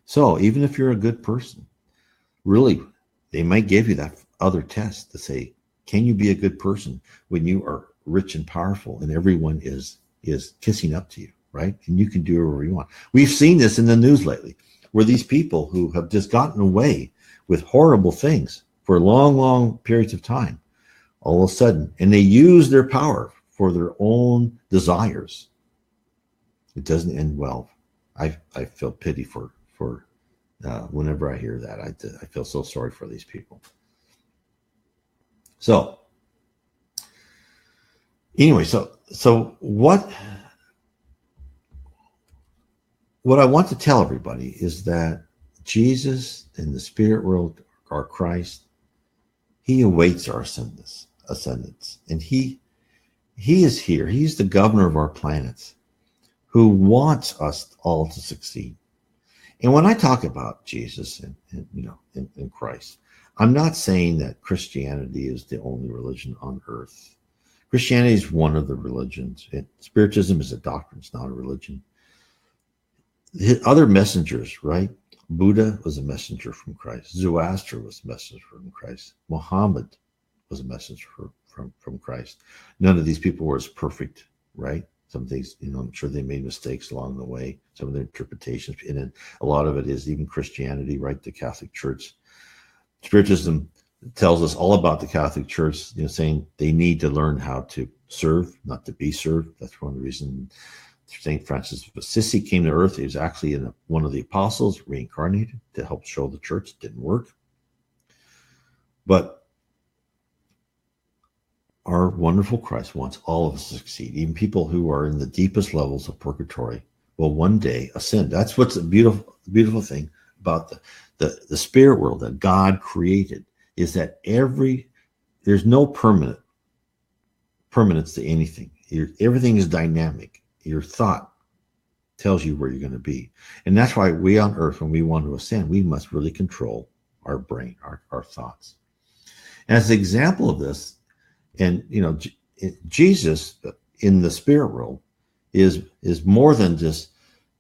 So even if you're a good person, really, they might give you that other test to say, can you be a good person when you are rich and powerful and everyone is kissing up to you, right? And you can do whatever you want. We've seen this in the news lately, where these people who have just gotten away with horrible things for long, long periods of time, all of a sudden, and they use their power for their own desires. It doesn't end well. I feel pity for whenever I hear that. I feel so sorry for these people. So anyway, so what I want to tell everybody is that Jesus in the spirit world, our Christ, he awaits our ascendance, and he is here. He's the governor of our planets, who wants us all to succeed. And when I talk about Jesus and Christ, I'm not saying that Christianity is the only religion on earth. Christianity is one of the religions. Spiritism is a doctrine, it's not a religion. Other messengers, right? Buddha was a messenger from Christ. Zoroaster was a messenger from Christ. Muhammad was a messenger from Christ. None of these people were as perfect, right? Some things, I'm sure they made mistakes along the way, some of their interpretations. And then a lot of it is even Christianity, right? The Catholic Church. Spiritism tells us all about the Catholic Church, saying they need to learn how to serve, not to be served. That's one of the reasons St. Francis of Assisi came to earth. He was actually one of the apostles, reincarnated to help show the church. It didn't work. But our wonderful Christ wants all of us to succeed, even people who are in the deepest levels of purgatory will one day ascend. That's what's the beautiful thing about the spirit world that God created, is that there's no permanence to anything. Everything is dynamic. Your thought tells you where you're going to be. And that's why we on earth, when we want to ascend, we must really control our brain, our thoughts. As an example of this, and Jesus in the spirit world is more than just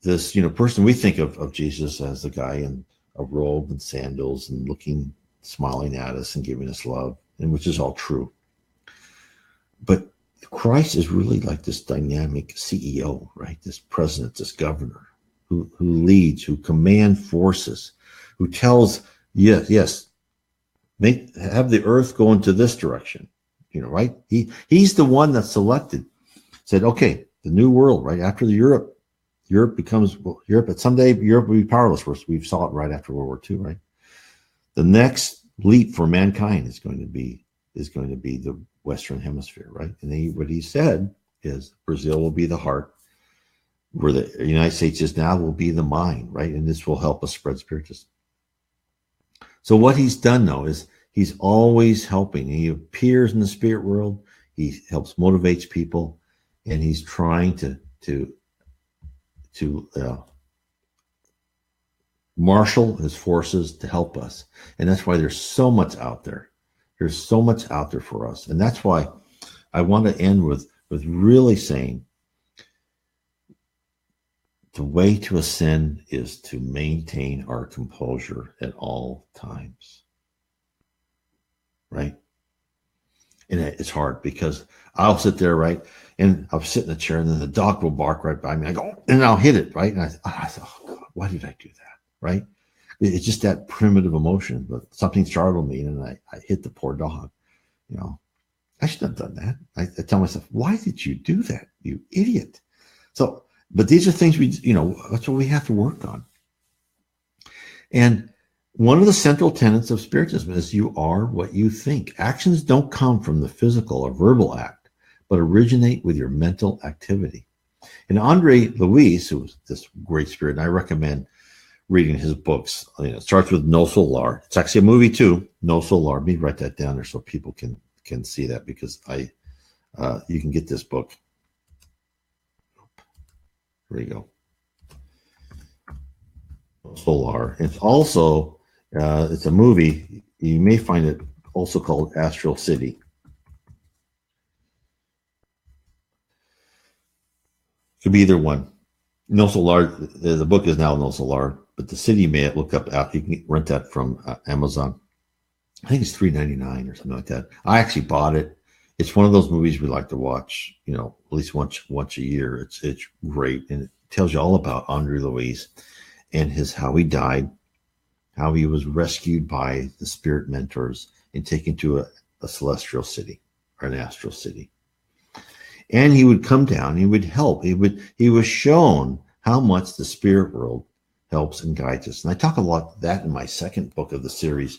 this person. We think of Jesus as the guy in a robe and sandals and smiling at us and giving us love, and which is all true. But Christ is really like this dynamic CEO, right? This president, this governor who leads, who commands forces, who tells, yes, have the earth go into this direction, right? He's the one that selected, said, okay, the new world, right? After Europe becomes Europe, but someday Europe will be powerless. We saw it right after World War II, right? The next leap for mankind is going to be the Western Hemisphere, right? And what he said is Brazil will be the heart, where the United States is now will be the mind, right? And this will help us spread Spiritism. So what he's done, though, is he's always helping. He appears in the spirit world. He helps motivates people, and he's trying to marshal his forces to help us. And that's why there's so much out there. There's so much out there for us. And that's why I want to end with really saying the way to ascend is to maintain our composure at all times. Right? And it's hard because I'll sit there, right? And I'll sit in the chair and then the dog will bark right by me. I go, and I'll hit it, right? And I thought, oh God, why did I do that? Right? It's just that primitive emotion, but something startled me and I hit the poor dog. I shouldn't have done that. I tell myself, why did you do that, you idiot? So, but these are things that's what we have to work on. And one of the central tenets of Spiritism is you are what you think. Actions don't come from the physical or verbal act, but originate with your mental activity. And Andre Luis, who was this great spirit, and I recommend reading his books. It starts with No Solar. It's actually a movie too, No Solar. Let me write that down there so people can see that, because you can get this book. There you go. No Solar. It's also it's a movie. You may find it also called Astral City. Could be either one. No Solar, the book is now No Solar, but the city you may look up out. You can rent that from Amazon. I think it's $3.99 or something like that. I actually bought it. It's one of those movies we like to watch, at least once a year. It's great, and it tells you all about Andre Louis and how he died, how he was rescued by the spirit mentors and taken to a celestial city or an astral city. And he would come down, he would help. He was shown how much the spirit world helps and guides us. And I talk a lot about that in my second book of the series,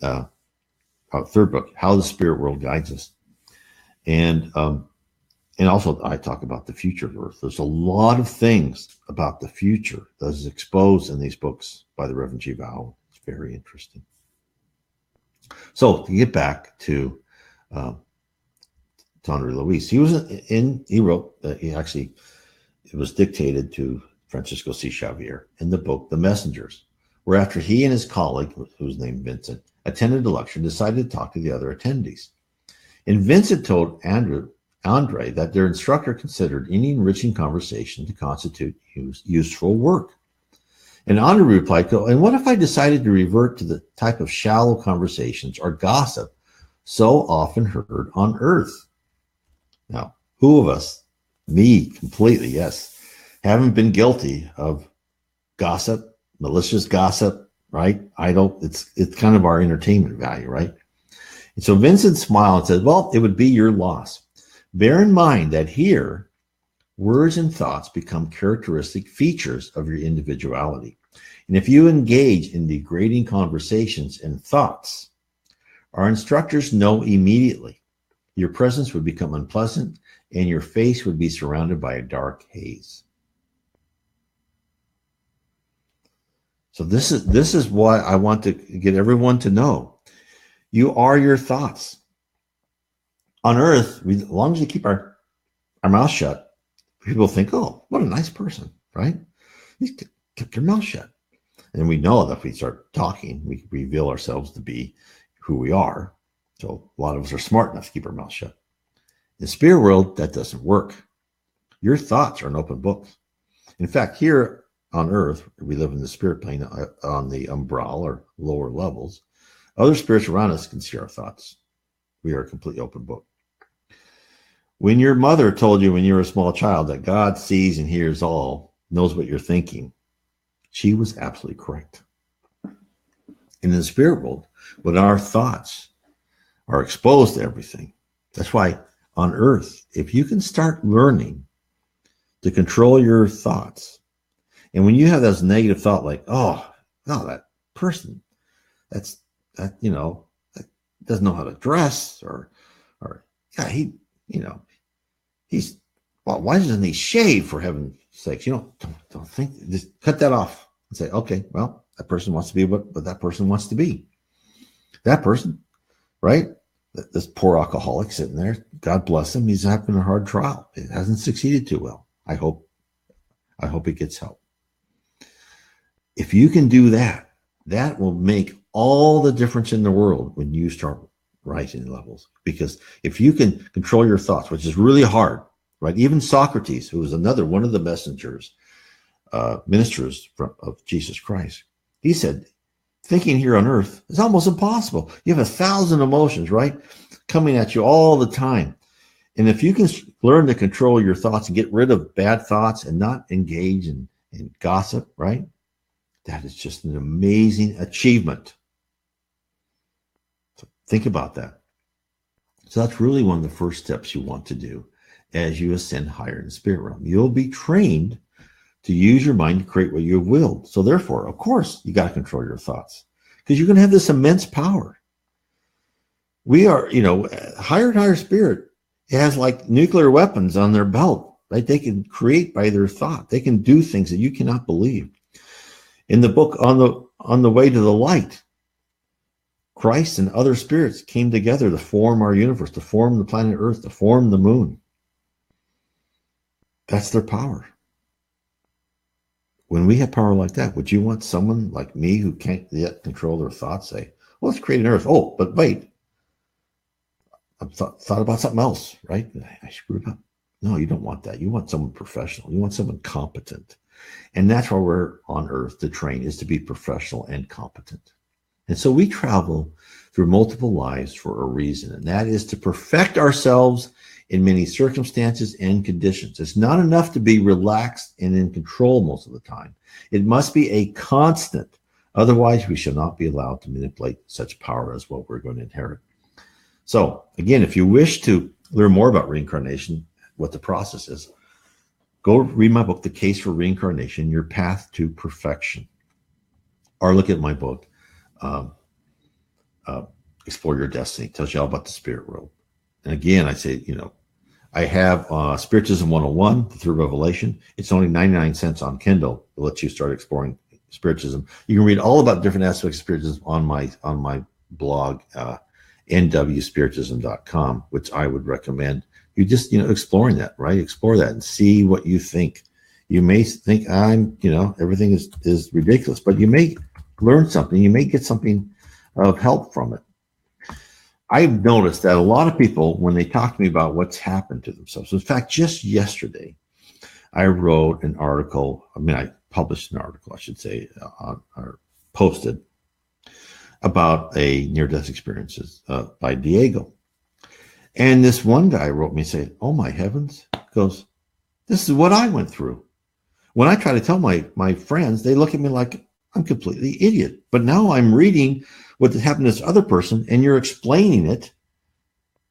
third book, How the Spirit World Guides Us. And also I talk about the future of Earth. There's a lot of things about the future that is exposed in these books by the Reverend G. Vowell. It's very interesting. So to get back to Andre Louis, he wrote, it was dictated to Francisco C. Xavier in the book, The Messengers, where after he and his colleague, who was named Vincent, attended a lecture, decided to talk to the other attendees. And Vincent told Andre that their instructor considered any enriching conversation to constitute useful work. And Andre replied, and what if I decided to revert to the type of shallow conversations or gossip so often heard on Earth? Now, who of us, me completely, yes, haven't been guilty of gossip, malicious gossip, right? It's kind of our entertainment value, right? And so Vincent smiled and said, well, it would be your loss. Bear in mind that here, words and thoughts become characteristic features of your individuality. And if you engage in degrading conversations and thoughts, our instructors know immediately your presence would become unpleasant and your face would be surrounded by a dark haze. So this is what I want to get everyone to know. You are your thoughts. On Earth, as long as we keep our mouth shut, people think, oh, what a nice person, right? He's kept their mouth shut. And we know that if we start talking, we reveal ourselves to be who we are. So a lot of us are smart enough to keep our mouth shut. In the spirit world, that doesn't work. Your thoughts are an open book. In fact, here on Earth, we live in the spirit plane on the umbral or lower levels. Other spirits around us can see our thoughts. We are a completely open book. When your mother told you when you were a small child that God sees and hears all, knows what you're thinking, she was absolutely correct. In the spirit world, when our thoughts are exposed to everything, that's why on Earth, if you can start learning to control your thoughts, and when you have those negative thought like, oh, no, that person, that doesn't know how to dress, or yeah, he's well, why doesn't he shave, for heaven's sakes? Don't think, just cut that off and say, okay, well, that person wants to be what that person wants to be. That person, right? This poor alcoholic sitting there, God bless him, he's having a hard trial. It hasn't succeeded too well. I hope he gets help. If you can do that, that will make all the difference in the world when you start rising levels. Because if you can control your thoughts, which is really hard, right? Even Socrates, who was another one of the ministers of Jesus Christ, he said, thinking here on Earth is almost impossible. You have 1,000 emotions, right? Coming at you all the time. And if you can learn to control your thoughts and get rid of bad thoughts and not engage in gossip, right? That is just an amazing achievement. So think about that. So that's really one of the first steps you want to do as you ascend higher in the spirit realm. You'll be trained to use your mind to create what you have willed. So therefore, of course, you got to control your thoughts because you're going to have this immense power. We are, higher and higher spirit has like nuclear weapons on their belt, right? They can create by their thought. They can do things that you cannot believe. In the book on the Way to the Light, Christ and other spirits came together to form our universe, to form the planet Earth, to form the moon. That's their power. When we have power like that, would you want someone like me who can't yet control their thoughts say, Well, let's create an earth. Oh, but wait, I thought about something else, right? I screwed up. No, you don't want that. You want someone professional. You want someone competent. And that's why we're on earth to train, is to be professional and competent. And so we travel through multiple lives for a reason, and that is to perfect ourselves in many circumstances and conditions. It's not enough to be relaxed and in control most of the time. It must be a constant. Otherwise, we shall not be allowed to manipulate such power as what we're going to inherit. So again, if you wish to learn more about reincarnation, what the process is, go read my book, The Case for Reincarnation, Your Path to Perfection. Or look at my book, Explore Your Destiny. It tells you all about the spirit world. And again, I say, I have Spiritism 101, the third revelation. It's only 99 cents on Kindle. It lets you start exploring Spiritism. You can read all about different aspects of Spiritism on my blog, nwspiritism.com, which I would recommend. You just, exploring that, right? Explore that and see what you think. You may think everything is ridiculous, but you may learn something. You may get something of help from it. I've noticed that a lot of people, when they talk to me about what's happened to themselves, in fact, just yesterday, I wrote an article. I published an article, I should say, or posted about a near-death experiences by Diego. And this one guy wrote me saying, "Oh my heavens," goes, "this is what I went through." When I try to tell my friends, they look at me like I'm completely idiot. But now I'm reading what happened to this other person, and you're explaining it,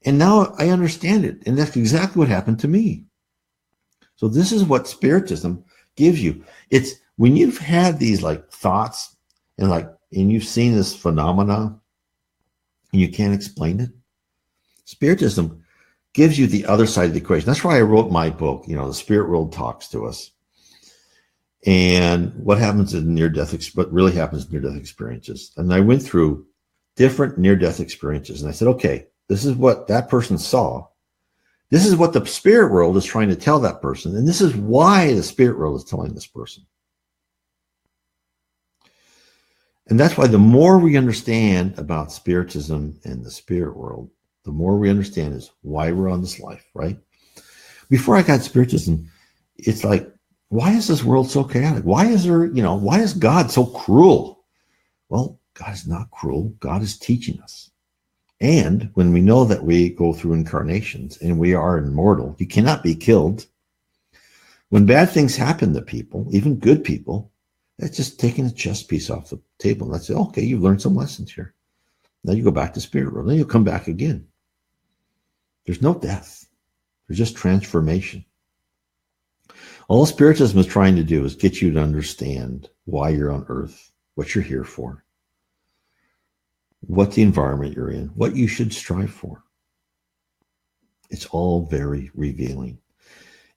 and now I understand it. And that's exactly what happened to me. So this is what Spiritism gives you. It's when you've had these thoughts and you've seen this phenomena and you can't explain it, Spiritism gives you the other side of the equation. That's why I wrote my book, The Spirit World Talks to Us. And what happens in what really happens in near-death experiences. And I went through different near-death experiences. And I said, okay, this is what that person saw. This is what the spirit world is trying to tell that person. And this is why the spirit world is telling this person. And that's why the more we understand about Spiritism and the spirit world, the more we understand is why we're on this life, right? Before I got Spiritism, it's like, why is this world so chaotic? Why is God so cruel? Well, God is not cruel. God is teaching us. And when we know that we go through incarnations and we are immortal, you cannot be killed. When bad things happen to people, even good people, that's just taking a chess piece off the table. And that's it. Okay, you've learned some lessons here. Now you go back to spirit world. Then you'll come back again. There's no death. There's just transformation. All Spiritism is trying to do is get you to understand why you're on earth, what you're here for, what the environment you're in, what you should strive for. It's all very revealing.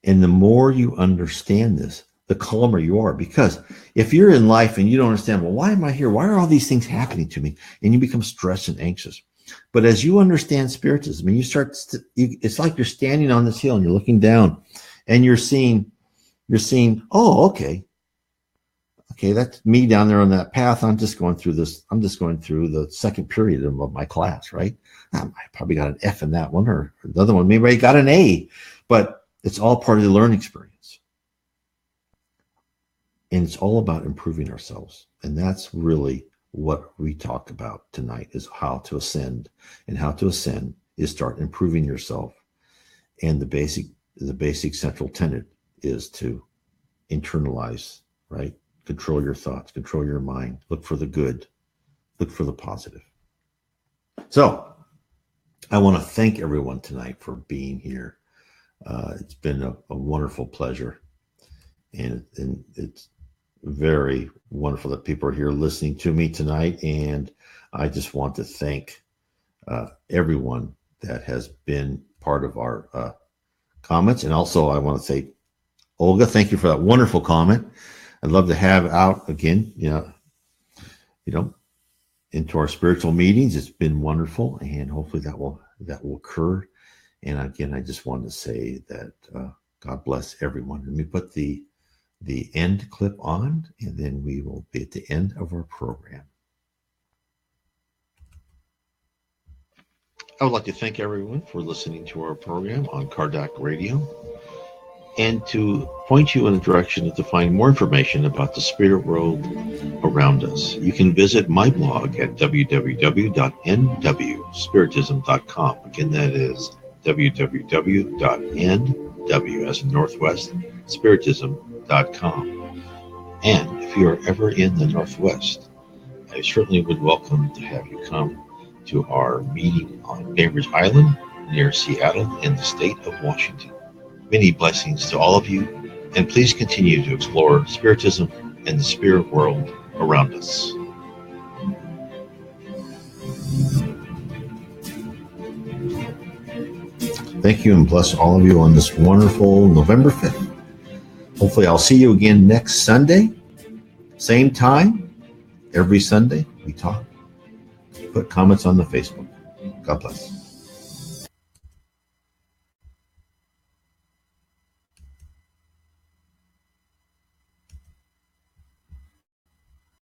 And the more you understand this, the calmer you are. Because if you're in life and you don't understand, well, why am I here? Why are all these things happening to me? And you become stressed and anxious. But as you understand Spiritism, and you start, it's like you're standing on this hill and you're looking down and you're seeing, oh, okay, that's me down there on that path. I'm just going through the second period of my class, right? I probably got an F in that one, or another one, maybe I got an A, but it's all part of the learning experience. And it's all about improving ourselves. And that's really what we talk about tonight, is how to ascend. And how to ascend is start improving yourself. And the basic central tenet is to internalize, right? Control your thoughts, control your mind, look for the good, look for the positive. So I want to thank everyone tonight for being here. It's been a wonderful pleasure. And it's very wonderful that people are here listening to me tonight. And I just want to thank everyone that has been part of our comments. And also I want to say, Olga, thank you for that wonderful comment. I'd love to have out again, into our spiritual meetings. It's been wonderful, and hopefully that will occur. And again, I just want to say that God bless everyone. Let me put the end clip on, and then we will be at the end of our program. I would like to thank everyone for listening to our program on Kardec Radio, and to point you in the direction to find more information about the spirit world around us. You can visit my blog at www.nwspiritism.com. Again, that is www.nw as in Northwest Spiritism.com. And if you are ever in the Northwest, I certainly would welcome to have you come to our meeting on Bainbridge Island near Seattle in the state of Washington. Many blessings to all of you, and please continue to explore Spiritism and the spirit world around us. Thank you, and bless all of you on this wonderful November 5th. Hopefully I'll see you again next Sunday, same time. Every Sunday we talk. Put comments on the Facebook. God bless.